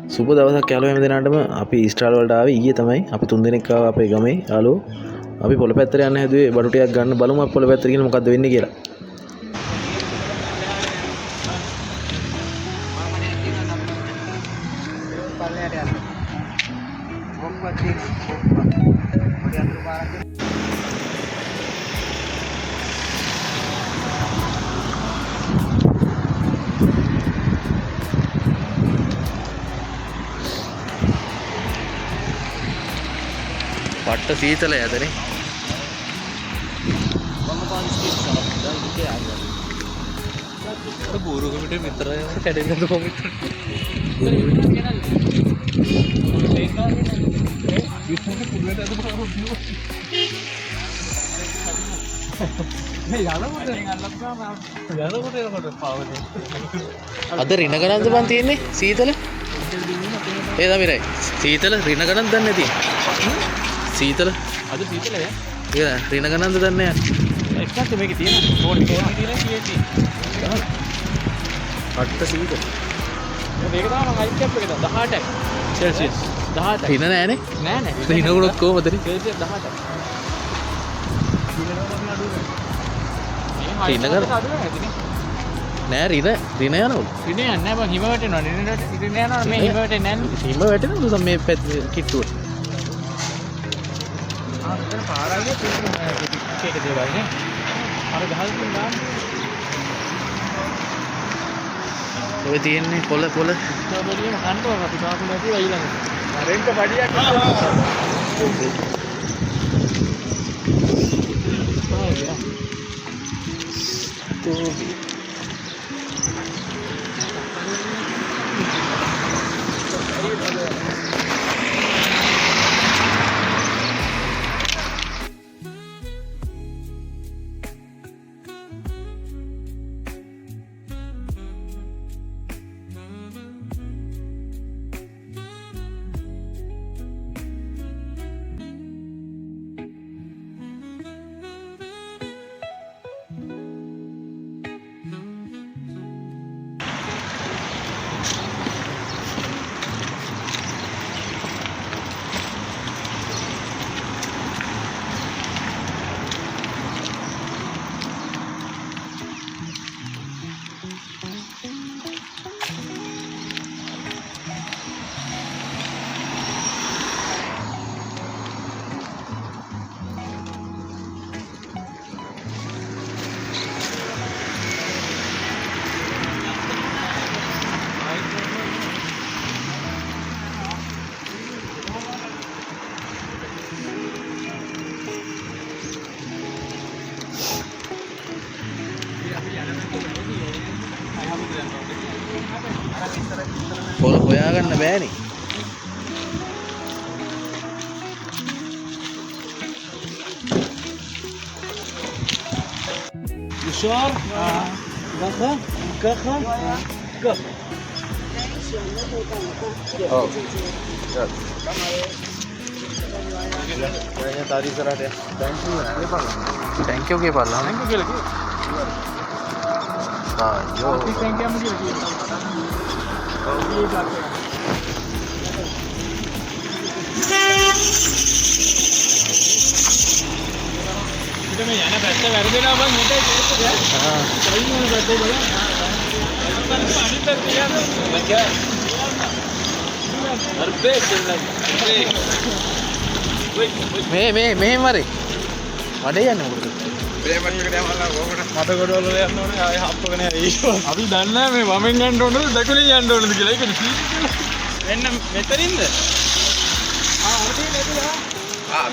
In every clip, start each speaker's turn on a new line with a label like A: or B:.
A: සුබ දවසක් යාළුවෝ හැම දිනාටම අපි ඊස්ටාල් වලට ආවේ ඊයේ තමයි අපි 3 දෙනෙක් ආවා අපේ ගමේ යාළුවෝ අපි පොළ පැත්තට යන්න හැදුවේ බඩු ටිකක් ගන්න බලමු අපි පොළ පැත්තට ගිහින් මොකද්ද වෙන්නේ කියලා පට්ට සීතලයි අදනේ බූරුගමට මිතරය කැඩෙන්නද කොමිට අද රින ගණන්ද බන් තියෙන්නේ සීතල ඒ දමිරයි සීතල රින ගණන් දන්නේ නැති සීතල අද සීතලද ඒ රින ගණන්ද දන්නේ නැහැ එක්කත් මේකේ තියෙන ෆෝන් එකේ තියෙන කීයේදී අට්ට සීතල මේක තමයි මම අයිස් කැප් එකේ 18යි සෙල්සියස් 18යි රින නෑනේ නෑ රින ගුණොත් කොහමද සෙල්සියස් 18යි රින ගන්න නෑ රින යනවලු රින යන්නේ නෑ බං හිම වැටෙනවා රින යනවා මේ හිම වැටෙන්නේ නෑ හිම වැටෙනවලු මේ කිට්ටුවට මෙතන පාරාගේ ඒක දේවල් නේ අර ගහල් දාන්න ඔය තියෙන්නේ පොළ ස්ට්‍රෝබෙරියම කන්ටෝ අපි සාකුල ඇති වයිලම රෙන්ක පඩියක් ස්ට්‍රෝබෙරි පොළ හොයාගන්න බෑනේ يشار كذا كذا كذا oh kayaknya tadi serah deh thank you ke pala thank you lagi yo thank you lagi kita में जाना पैसा कर देना बस मोटे हां सही में बैठे बोला पानी तक दिया तो क्या अरे මේ මරේ වැඩේ යන්නේ මොකද ප්‍රේමත් එකට යවලා කොහොමද මට ගොඩවල යන්න ඕනේ ආයෙ හප්පගෙන ඇයි අපි දන්නේ නැහැ මේ වමෙන් යන්න ඕනද දකුණෙන් යන්න ඕනද කියලා ඒක වෙන්න මෙතනින්ද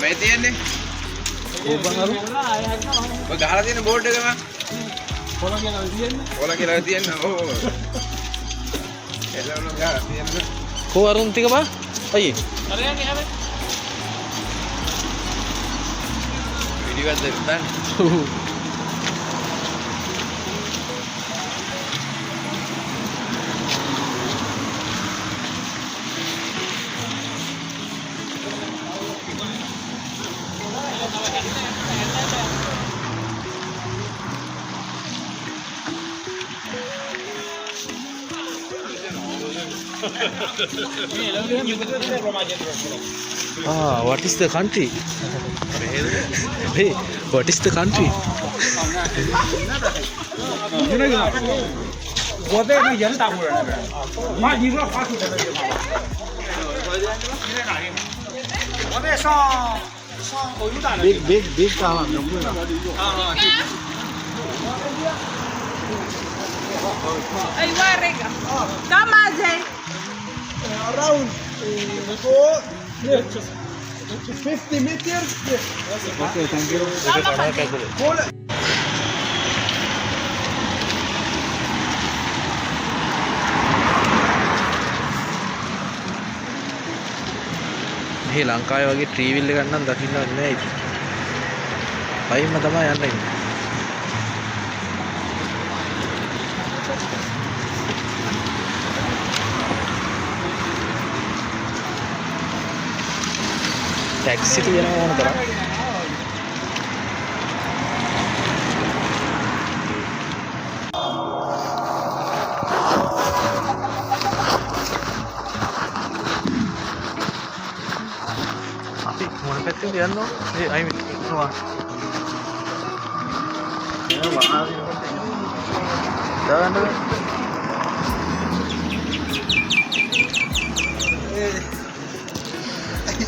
A: මේ තියෙන්නේ ඕබන් ආයෙ හරිනවා ඔය ගහලා තියෙන බෝඩ් එකම කොළ කියලා තියෙන්නේ ඕ එළවලු ගහලා තියෙන්නේ කො අරුන් ටික බා අයියේ අර යන්නේ හැබැයි Diwan depan.
B: What is the country? Hey, what is the country? Big kawan.
C: Ay, warega. Come on, Jay.
D: Around 50 meters.
B: Okay, thank you. මේ ලංකාවේ වගේ ට්‍රීවිල් එකක් නම් දකින්නවත් නෑ ඉතින්. පයින්ම තමයි යන්න ඉන්නේ. ටැක්සි තියෙනවා ඕන තරම්. මොන පැත්තෙන්ද යන්න ඕන? ඒ අයි ඉන්නවා. දාන්න බෑ.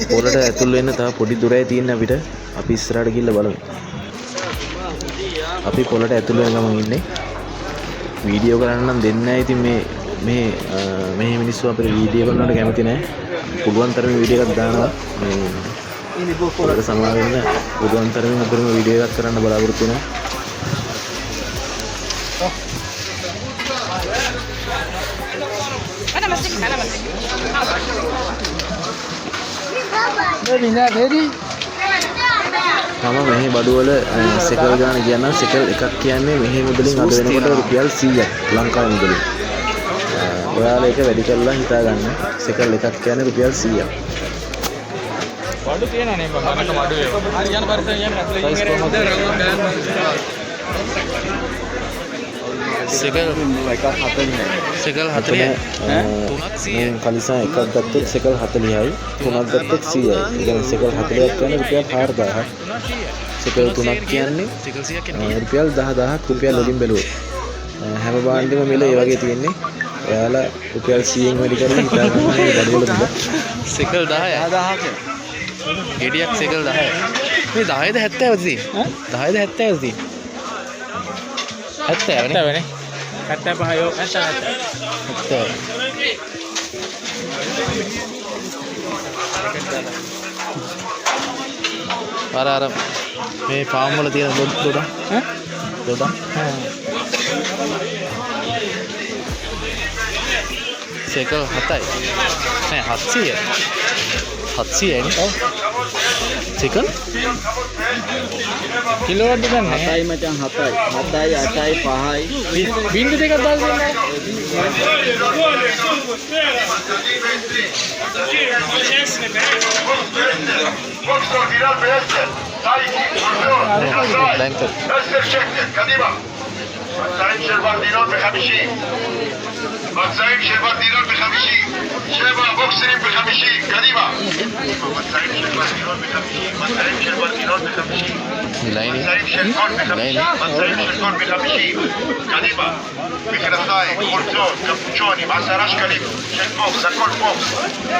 B: පොළට ඇතුල් වෙන්න තව පොඩි දුරයි තියෙන්නේ අපිට. අපි ඉස්සරහට ගිහිල්ලා බලමු. අපි පොළට ඇතුල් වෙන ගමන් ඉන්නේ. වීඩියෝ කරන්න නම් දෙන්නේ නැහැ. ඉතින් මේ මිනිස්සු අපිට වීඩියෝ කරනවට කැමති නැහැ. පුළුවන් තරමේ වීඩියෝ එකක් දානවා. මේ පොළට සමා වෙන්න පුළුවන් තරමේ අපිට වීඩියෝ එකක් කරන්න බලාපොරොත්තු වෙනවා. මම මෙහි බඩුවල සෙකල් ගාන කියනවා. සෙකල් එකක් කියන්නේ මෙහි මුදලින් අද වෙනකොට රුපියල් 100ක් ලංකාවේ මුදලින්. ඔයාලා ඒක වැඩි කරලා හිතා ගන්න. සෙකල් එකක් කියන්නේ රුපියල් 100ක්.
A: බඩු තියෙනවා නේ බං. අරක බඩු ඒක. හරි යන පරිසරය යන්නේ සෙකල් 40යි. කලිසා එකක් ගත්තොත් සෙකල් 40යි. තුනක් ගත්තොත් 100යි. ඒ කියන්නේ සෙකල් 40ක් කියන්නේ රුපියල් 4000ක්. සෙකල් තුනක් කියන්නේ රුපියල් 10000ක් රුපියල් වලින් බැලුවොත්. හැම බාණ්ඩෙම මිල ඒ වගේ තියෙන්නේ. ඔයාලා රුපියල් 100න් වැඩි කරලා හිතා ගන්න මේ බඩවල මිල. සෙකල් 10ක්. ගෙඩියක් සෙකල් 10යි. මේ 10ද 70ද තියෙන්නේ? 10ද 70ද තියෙන්නේ? 70 නේ?
D: 75 yo 70.
B: අර මේ ෆාම් වල තියෙන දොඩ සෙකල් 7යි. නෑ 700යි. 700යි නේ. සෙකල්
D: කිලෝවට් ගන්න 7යි මචං 7යි 7යි 8යි 5යි බින්දු දෙකක් දාලා දෙන්න.
E: مطعم شربات دينار ب50 مطعم شربات دينار ب50 شبا بوكسرين ب50 قديمة مطعم شربات دينار ب50 مطعم شربات دينار ب50 مطعم شربات ب50 مطعم شربات ب50 قديمة ميكروفاي كورتون كابوتشوني مع سراش كليب شيك بوكس اكل بوكس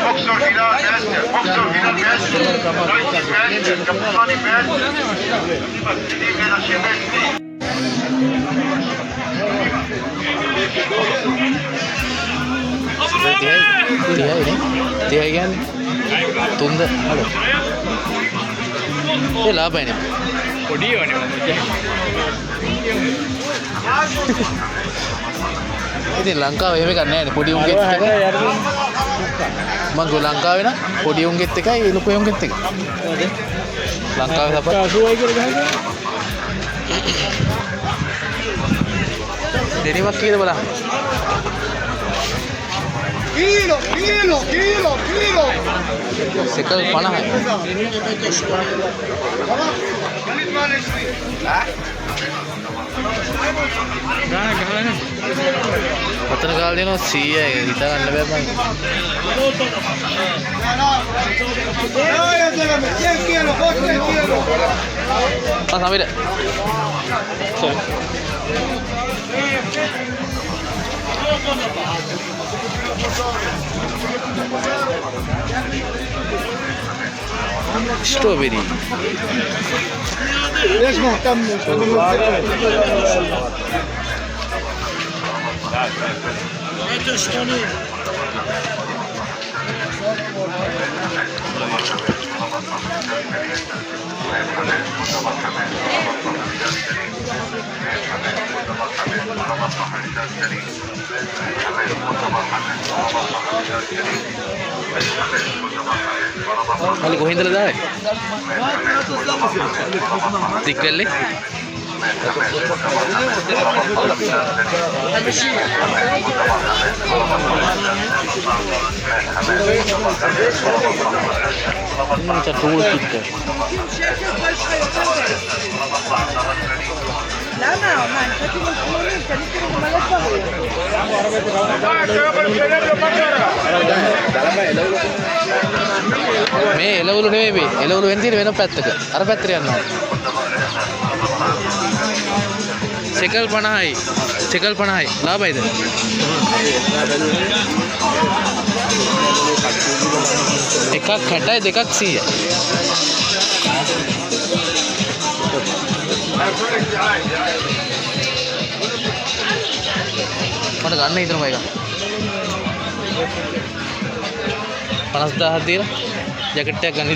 E: بوكسر دينار بأستر بوكسر دينار بأستر رايتي بأستر كابوتشوني بأستر قديمة قديم هذا شيء بأستر
B: තියයි කියන්නේ තුන්ද හලෝ ඒ ලාභයිනේ
A: පොඩි වනේ
B: ඉතින් ලංකාවේ එහෙම එකක් නැහැ නේ පොඩි උන්ගෙත් එක මං ගෝ ලංකාවේ නම් පොඩි උන්ගෙත් එකයි ලොකු උන්ගෙත් එක ලංකාවේ තපත්
D: 80යි කියලා ගහනවා.
B: දෙනිමක් කීයද බලන්න
D: Kilo.
B: සෙකල් 50යි අතන කාලේ දෙනවා 100යි හිතා ගන්න බෑ මම. Sameera. Strawberry. Kali kohin dala daai. Tikkalle. Macam tool kita.
C: Lama, man. Kasi mag-ulit. Kasi kumalas pa.
B: මේ එළවලු නෙමෙයි මේ එළවලු වෙන තියෙන වෙන පැත්තක අර පැත්තට යනවා සෙකල් 50යි සෙකල් 50යි ලාභයිද එකක් 60යි දෙකක් 100යි මට ගන්න හිතනවා එක 50000ක් දීලා ජැකට් එකක් ගන්න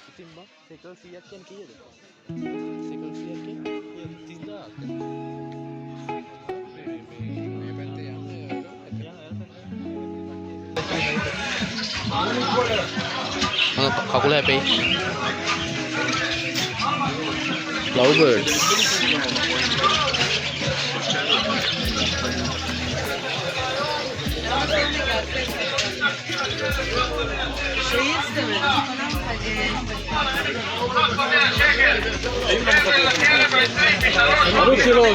B: ඉතින් බා සෙකල් 100ක් කියන්නේ කීයද සෙකල් 100ක් කියන්නේ 30000ක් මේ පැත්තේ යන්න කකුල හැපෙයි love birds
A: עלות שלו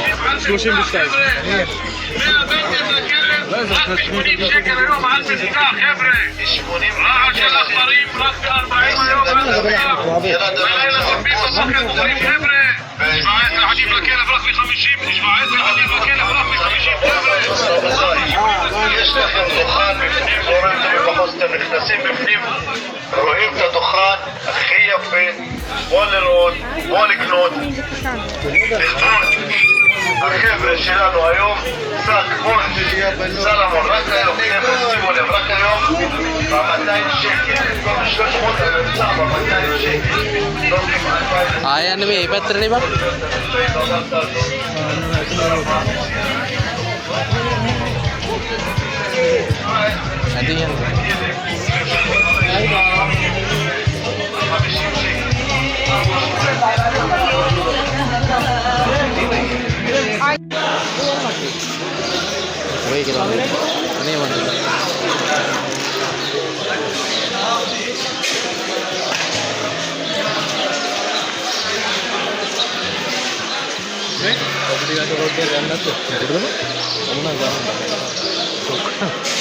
A: 32.
E: רק 80 שקל היום על מסיכה, חבר'ה. 80 רעד של עכברים רק ב-40 היום. בלילה זורמים בבוקר מוכרים, חבר'ה. 17 עדים לכלב רק ב-50. 17 עדים לכלב רק ב-50, חבר'ה. יש לכם דוכן בפנים, לא רואים אתם מבחוץ, אתם נכנסים בפנים, רואים את הדוכן הכי יפה. בוא לראות, בוא לקנות, לכבוד. החבר'ה שלנו היום, שק מון, סלמון, רק היום, חבר'ה, שימו לב, רק היום, ב-200 שקל, במקום 300 המבצע, ב-200 שקל.
B: ආය යන්න මේ පැත්තට නේ බං ඇති යන්න ඔය කියලා අනේ වන්ද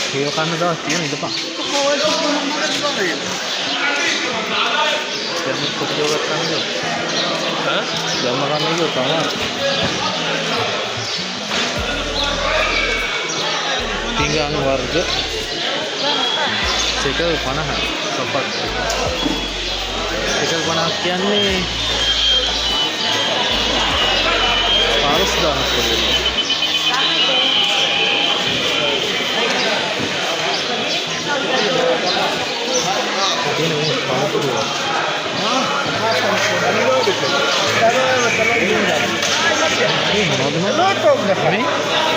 B: Kaya kan daw tiyan ito pa. Yan ko jogat kan yo. Ha? Yan marami yo tama. Tinggal warga. Sekal 50 sopat. Sekal 50 කියන්නේ 50000ක් වගේ.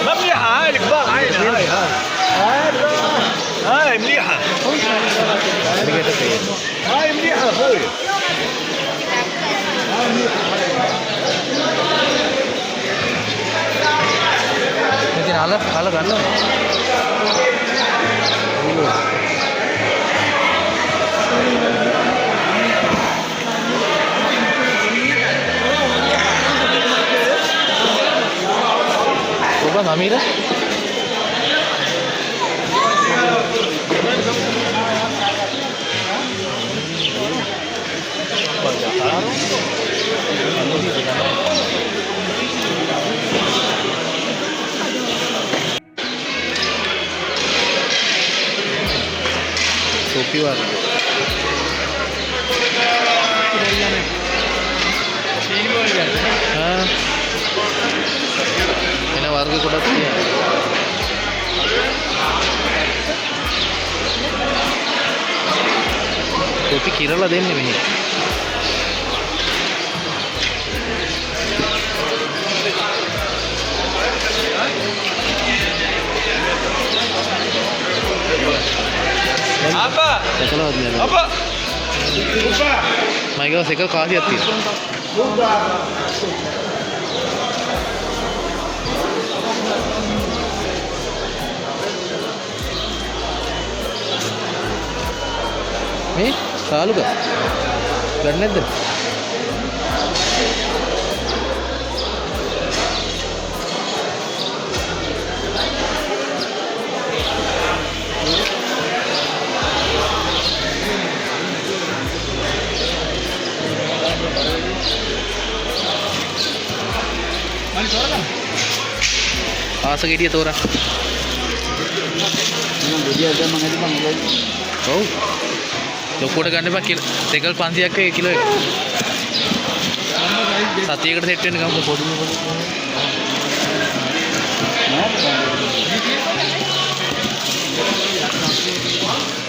A: ما مليحة هاي الكبار هاي هاي مليحة هاي مليحة اخوي
B: ඉතින් අල ගන්නවා bang Amira. Topi warna. हाँ එන වර්ග කොටස් තියෙනවා කොපි කිරලා දෙන්නේ මෙහි
A: apa
B: සකලවත් නෑ
A: apa
B: මයිකව සකල් කාසියක් තියෙනවා මේ කාලුක ගන්න නැද්ද ආස ගෙඩිය තෝරා
D: මම ගෙඩිය දැම්ම නැති බං
B: ඔව් ලොකුවට ගන්න එපා දෙකල් 500ක් එක කිලෝ එක සතියකට සෙට් වෙන්න ගමු පොඩි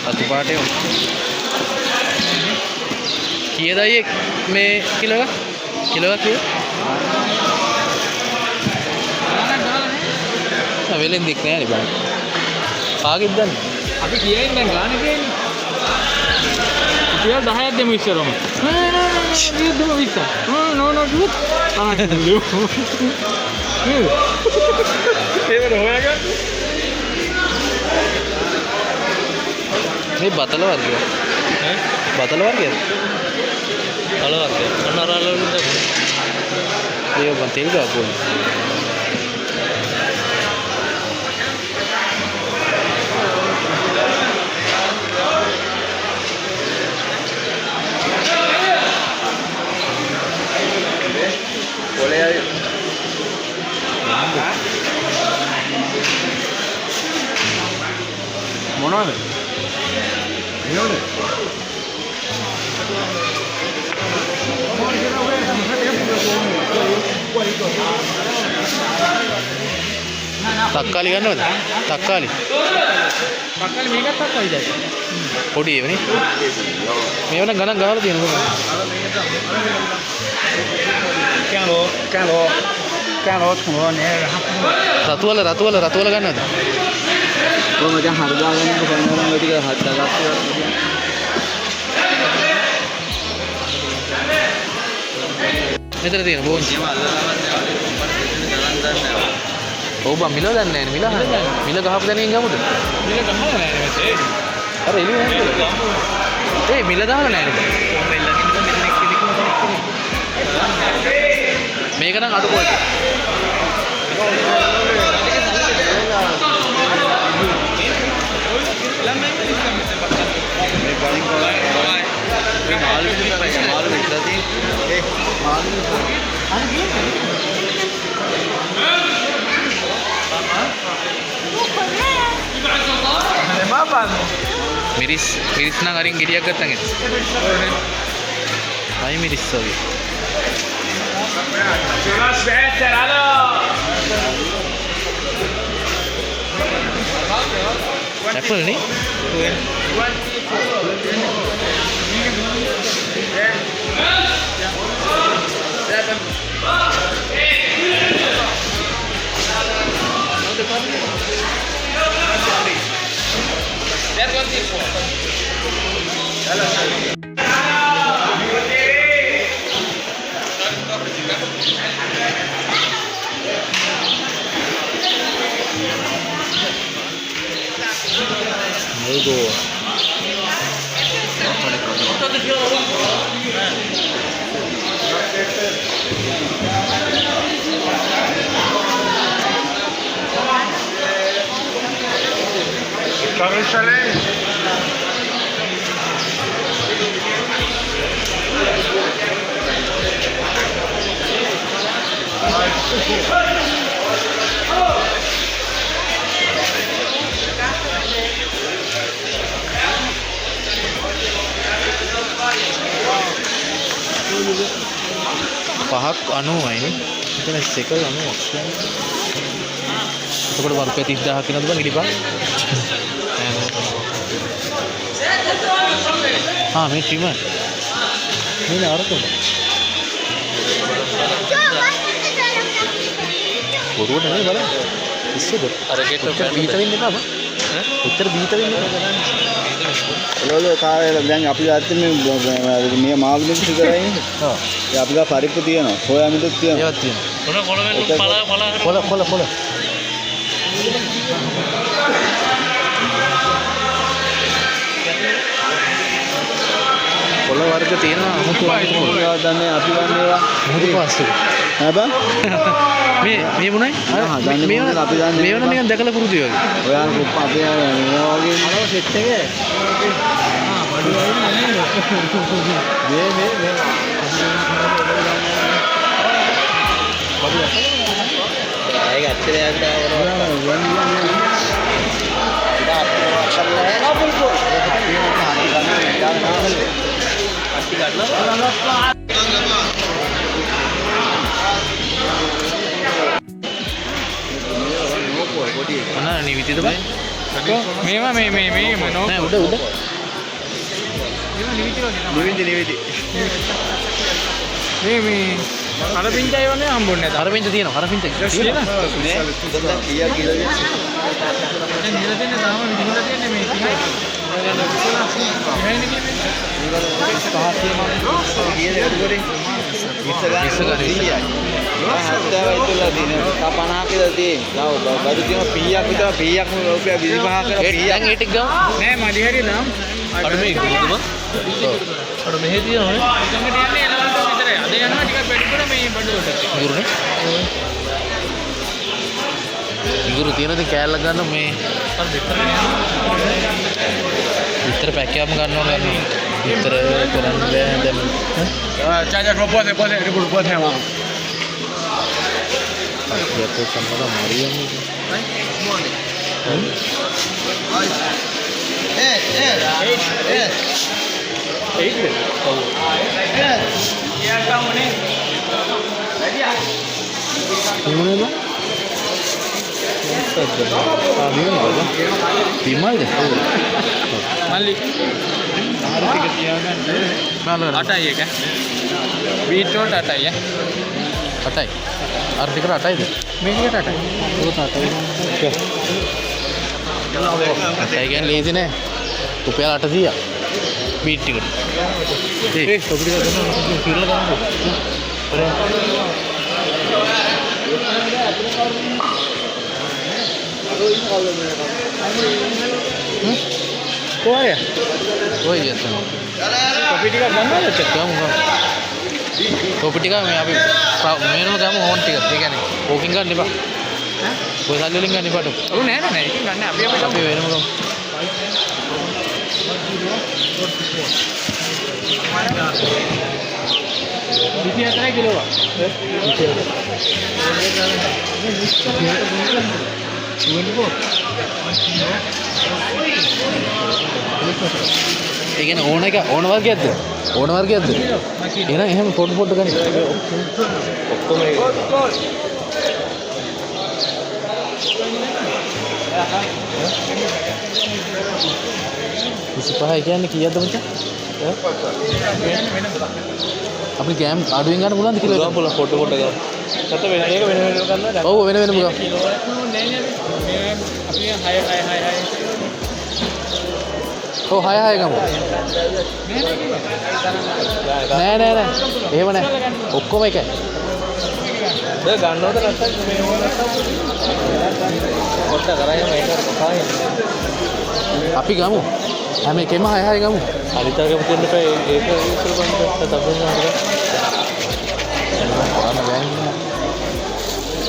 B: අතු පාටේ කීයදයි මේ කිලෝක කිලෝක් කීයද වෙලෙන් දෙක් නෑනේ බං කාගෙද දන්නේ
A: අපි කියයින් දැන් ගානේ තියෙන්නේ ඉතින් 10ක් දෙමු ඉස්සරම නෑ දෙමු 20 නෝ කිව්වොත් ඒවල හොයාගන්න
B: මේ බතල වර්ගය
A: ඈ
B: බතල වර්ගයද
A: අල වර්ගය අන්නරාල වලින් දැම්මු
B: ඒක බන් තෙල් ගාපුවා
A: මොනවද මොනවද
B: තක්කාලි ගන්නවද තක්කාලි
A: පක්කල් මේකත් අක්කයිද
B: පොඩි ඒවනේ මේවන ගණන් ගහලා තියෙනවා
A: කෑලෝ නේ
B: රතුවල ගන්නවද
D: ඔය මචං හරිදාගෙන කොහොමද ඔය ටික හදලා
B: මෙතන තියෙන බෝන්චි ඔව් බං මිල දන්නේ නැහැ මිල මිල ගහපු දැනකින් ගමුද
A: මිල ගහලා නැහැ මේ
B: අර එළිය ඒ මිල දාලා නැහැ මේක නම් අඩු පොඩි මිරිස් නම් අරින් ගෙඩියක් ගත්තා නේද? අයි මිරිස් වගේ. ඇපල් නේ?
E: challenge.
B: පහක් 90යි. මෙතන සෙකල් 90ක් කියන්නේ. එතකොට වරුපය 30000ක් වෙනවද බං ඉලිපා? මේ ට්‍රිමර්. මේ අරතොට. බොරුවට නෙමෙයි බලන්න. ඉස්සෙද? අර ගෙට බීත වෙන්න එපා බං. උත්තර බීත වෙන්න එපා.
D: එළවලු කාලේ දැන් අපි ගත්තේ මේ මාළු මික්ස් විතරයි ඉන්නේ. ඔව්. ඒ අපි ගා පරිප්පු තියෙනවා. සෝයා මිදුත් තියෙනවා.
B: ඒවත් තියෙනවා. කොළ. කොළ වර්ග තියෙනවා. අමුතු
D: ඒවා දන්නේ අපි ගන්න ඒවා.
B: මොකද පාස්සේ.
D: නෑ බං.
B: මේ මොනයි? මේ වන නිකන් දැකලා පුරුදු වගේ.
D: ඔයාලා කුප්ප අපේ මේවා වගේ අරව සෙට් එකේ. ඒක ඇත්තටම
B: mana නිවිතිද බයි?
A: මේවා මේ නෝ
B: නෑ උඩ
D: නිවිති
A: මේ අර පින්චයි වනේ හම්බුන්නේ නැත.
B: අර පින්ච තියෙනවා. අර පින්ච තියෙනවා.
D: නේ දැන් කීයක් කියලා
A: දැන් නිල දෙන්න තාම විදිහට තියන්නේ මේ
B: 30. ඉගුරු තියෙනද කෑල්ල ගන්න මේ විතර පැකයක් ගන්න ඕන ගන්න. විතර කරන්න බෑ දැන්.
A: चाचा को पौधे रिपोर्ट पौधे वहां
B: ये तो संपदा मारिया में
A: अटाई है क्या बीटरूट अटाई है
B: अटाई आर्थिक अटाई दे
A: मेरी अटाई
B: वो अटाई अटाई क्या ले देने रुपया 800 बीट टिकट देख टोकरी का देना फिर लगा
A: को है
B: वही जैसे
A: कॉपी का बंद है
B: क्या होगा कॉपी का मैं अभी मेरे को काम ऑन टिकट ठीक है नहीं बुकिंग करने पा कोई साल लिंग करने पाटो
A: वो नहीं ना नहीं करने अभी
B: अभी मेरे को
A: कितने आता है किलो का
B: ඒ කියන්නේ ඕන එක ඕන වර්ගයක්ද ඕන වර්ගයක්ද එහෙනම් එහෙම පොඩ ගන්න ඔක්කොම 25 කියන්නේ කීයක්ද මචං අපි ගෑම් අඩුවෙන් ගන්න පුළුවන්ද කිලෝ එක පුළුවන් පොඩ ගන්න නැත්නම් වෙන එක වෙන ගන්නවා ඔව් වෙන පුළුවන්
A: किलो नहीं नहीं अपने हाय
B: ඔව් 6 ගමු නෑ එහෙම නෑ ඔක්කොම එකයි දැන් ගන්නවද නැත්නම් මේ ඕන කොට කරගෙන මේක කතාවේ අපි ගමු හැම එකෙම 6 ගමු අනිතරගෙම දෙන්න එපා ඒක ඉස්සර බඳ තබන්න නේද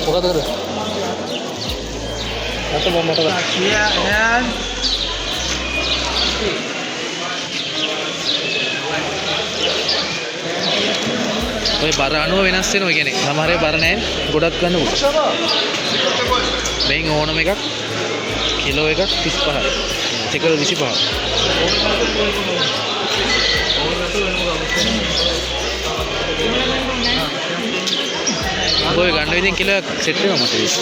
B: මොකද කරන්නේ නැත්නම් මට ඔය බර අණුව වෙනස් වෙනවා කියන්නේ. සමහර ඒවා බර නැහැ. ගොඩක් ගන්න ඕන. මේන් ඕනම එකක් කිලෝ එකක් 35යි. කිලෝ 25යි. ඔය ගන්න විදිහින් කිලෝ එකක් සෙට් වෙනවා මට ඒක.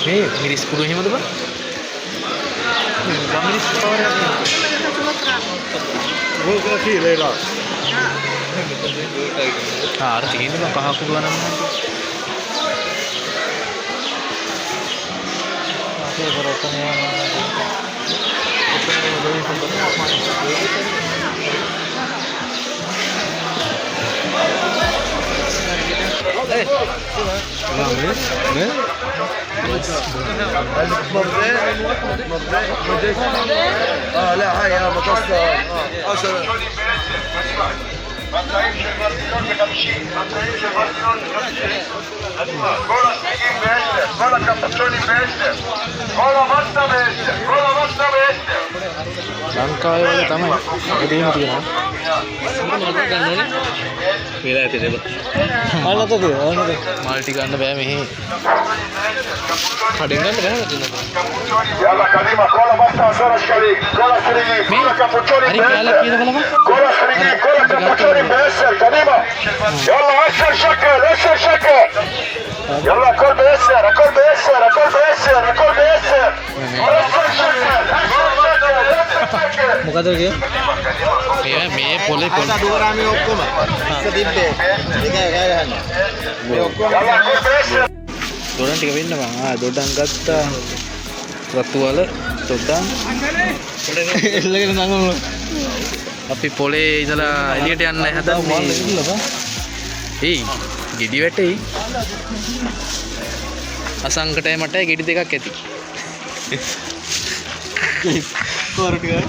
B: මේ මිරිස් කුඩු එහෙමද බං? මිරිස් පවරයක් අර තියෙන්නේ බං කහ කුඩු ගන්න නම්. අපේ කරොතන
D: لا هاي يا مقصة
E: مطعم شربات دينار ب50 مطعم شربات دينار ب50 كولا سكين ب10 كولا كابتشوني ب10 كولا باستا ب10 كولا باستا ب10
B: ලංකාවේ වල තමයි අපිටම තියෙනවා. මේලා ඇතේ බ. මල්ලතද ඕනද? මල්ටි ගන්න බෑ මෙහි. කඩෙන් ගන්න බෑ නේද?
E: يلا كريمه كولا باستا كولا شريك كولا شريك كولا كابتشوني
B: හරි කැලක් කීයද බලන්න.
E: كولا شريك كولا كابتشوني ب10 كريمه يلا 10 شكل 10 شكل يلا كل ب10 كل ب10 كل ب10 كل ب10
B: මොකද කිය? මේ පොලේ පොල්.
D: දුවරාමේ ඔක්කොම ඉස්ස තිබ්බේ ඒක ගහගන්න මේ ඔක්කොම
B: දොඩන් ටික වෙන්න බං. දොඩන් ගත්තා. රතු වල දොඩන් එල්ලගෙන නංගමු. අපි පොලේ ඉඳලා එළියට යන්න හදන්නේ. ඒයි ගෙඩි වැටෙයි. අසංකටයි මටයි ගෙඩි දෙකක් ඇති.
D: කොරට ගන්න